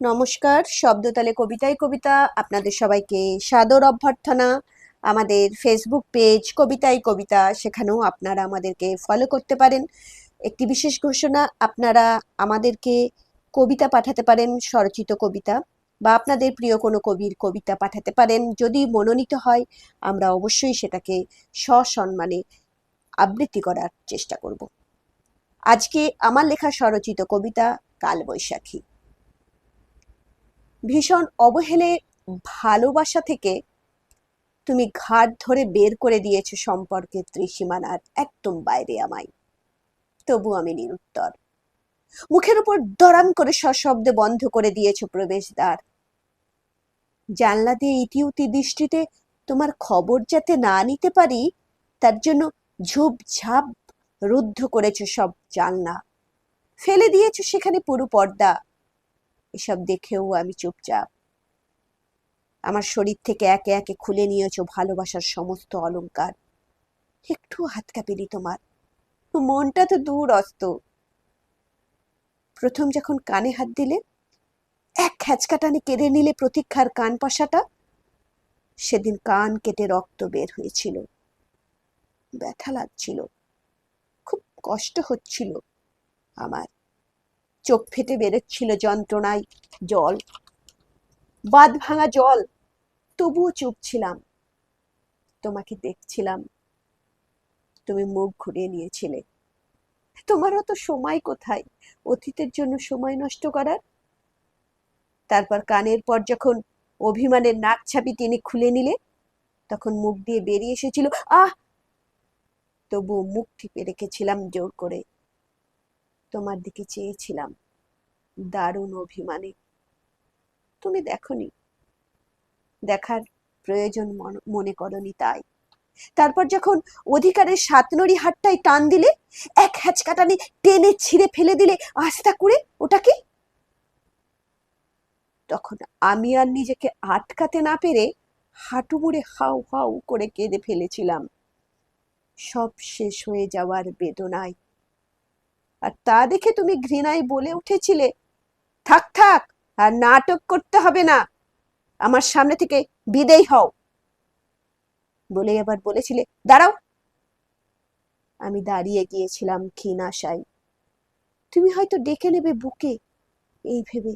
নমস্কার, শব্দতালে কবিতায় কবিতা আপনাদের সবাইকে সাদর অভ্যর্থনা। আমাদের ফেসবুক পেজ কবিতায় কবিতা, সেখানেও আপনারা আমাদেরকে ফলো করতে পারেন। একটি বিশেষ ঘোষণা, আপনারা আমাদেরকে কবিতা পাঠাতে পারেন, স্বরচিত কবিতা বা আপনাদের প্রিয় কোনো কবির কবিতা পাঠাতে পারেন। যদি মনোনীত হয় আমরা অবশ্যই সেটাকে সসম্মানে আবৃত্তি করার চেষ্টা করব। আজকে আমার লেখা স্বরচিত কবিতা কালবৈশাখী। ভীষণ অবহেলে ভালোবাসা থেকে তুমি ঘাট ধরে বের করে দিয়েছো সম্পর্কের ত্রিসীমানার একদম বাইরে আমায়। তবু আমি নিরুত্তর। মুখের উপর দড়াম করে সশব্দে বন্ধ করে দিয়েছো প্রবেশদ্বার। জানলা দিয়ে ইতিউতি দৃষ্টিতে তোমার খবর যাতে না নিতে পারি, তার জন্য ঝুপঝাপ রুদ্ধ করেছো সব জানলা। ফেলে দিয়েছো সেখানে পুরো পর্দা। এসব দেখেও আমি চুপচাপ। আমার শরীর থেকে একে একে খুলে নিয়েছো ভালোবাসার সমস্ত অলংকার। একটু হাত কাঁপেনি তোমার, মনটা তো দূরস্ত। প্রথম যখন কানে হাত দিলে, এক হ্যাচকা টানে কেড়ে নিলে প্রতীক্ষার কান পাশাটা, সেদিন কান কেটে রক্ত বের হয়েছিল। ব্যথা লাগছিল, খুব কষ্ট হচ্ছিল আমার। চোখ ফেটে বেরোচ্ছিল যন্ত্রণায় জল, বাঁধ ভাঙা জল। তবুও চুপ ছিলাম। তোমাকে দেখছিলাম, তুমি মুখ ঘুরিয়ে নিয়েছিলে। তোমার অত সময় কোথায় অতীতের জন্য সময় নষ্ট করার? তারপর কানের পর যখন অভিমানের নাক ছাপি টেনে খুলে নিলে, তখন মুখ দিয়ে বেরিয়ে এসেছিল আহ। তবু মুখ টিপে রেখেছিলাম জোর করে। তোমার দিকে চেয়েছিলাম দারুণ অভিমানে। তুমি দেখনি, দেখার প্রয়োজন মনে করনি তাই। তারপর যখন অধিকারের সাতনড়ি হাতটাই টান দিলে, এক হ্যাচকাটানি টেনে ছিঁড়ে ফেলে দিলে আস্তা করে ওটাকে, তখন আমি আর নিজেকে আটকাতে না পেরে হাঁটু মুড়ে হাউ হাউ করে কেঁদে ফেলেছিলাম সব শেষ হয়ে যাওয়ার বেদনায়। আর তা দেখে তুমি ঘৃণায় বলে উঠেছিলে, থাক থাক, আর নাটক করতে হবে না, আমার সামনে থেকে বিদেয় হও। বলে আবার বলেছিলে, দাঁড়াও। আমি দাঁড়িয়ে গিয়েছিলাম ক্ষীণ আশায়। তুমি হয়তো ডেকে নেবে বুকে, এই ভেবে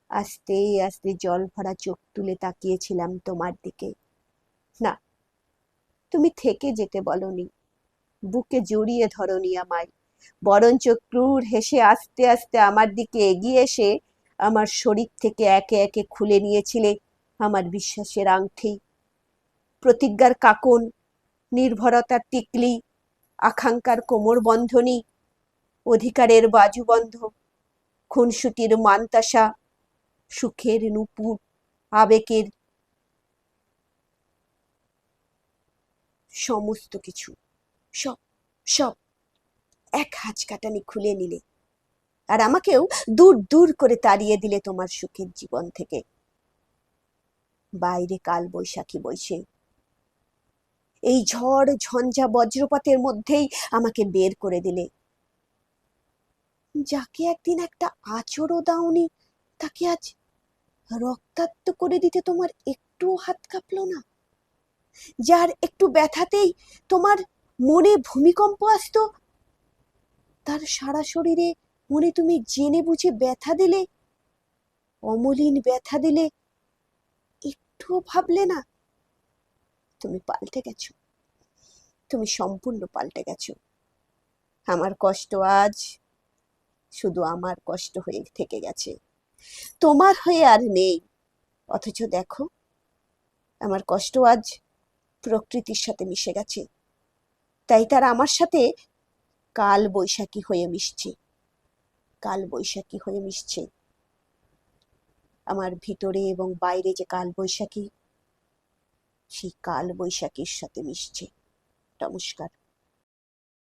আস্তে আস্তে জল ভরা চোখ তুলে তাকিয়েছিলাম তোমার দিকে। না, তুমি থেকে যেতে বলনি, বুকে জড়িয়ে ধরনি আমায়, বরঞ্চ ক্রূর হেসে আস্তে আস্তে আমার দিকে এগিয়ে এসে আমার শরীর থেকে একে একে খুলে নিয়েছিলে আমার বিশ্বাসের আংটি, প্রতিজ্ঞার কাকন, নির্ভরতার টিকলি, আকাঙ্ক্ষার কোমর বন্ধনী, অধিকারের বাজুবন্ধ, খুনসুটির মান্তাসা, সুখের নূপুর, আবেগের সমস্ত কিছু, সব সব এক হাঁচকাটানি খুলে নিলে। আর আমাকেও দূর দূর করে তাড়িয়ে দিলে তোমার সুখের জীবন থেকে। বাইরে কাল বৈশাখী বইছে, এই ঝড় ঝঞ্ঝা বজ্রপাতের মধ্যেই আমাকে বের করে দিলে। যাকে একদিন একটা আঁচড়ও দাওনি, তাকে আজ রক্তাক্ত করে দিতে তোমার একটুও হাত কাঁপলো না? যার একটু ব্যথাতেই তোমার মনে ভূমিকম্প আসতো, তার সারা শরীরে মনে তুমি জেনে বুঝে ব্যথা দিলে, অমলিন ব্যথা দিলে, একটুও ভাবলে না? তুমি পাল্টে গেছো, তুমি সম্পূর্ণ পাল্টে গেছো। আমার কষ্ট আজ শুধু আমার কষ্ট হয়ে থেকে গেছে, তোমার হয়ে আর নেই। অথচ দেখো, আমার কষ্ট আজ প্রকৃতির সাথে মিশে গেছে, তাই তারা আমার সাথে কাল বৈশাখী হয়ে মিশছে। কাল বৈশাখী হয়ে মিশছে আমার ভিতরে এবং বাইরে, যে কাল বৈশাখী, সেই কাল বৈশাখীর সাথে মিশছে। নমস্কার।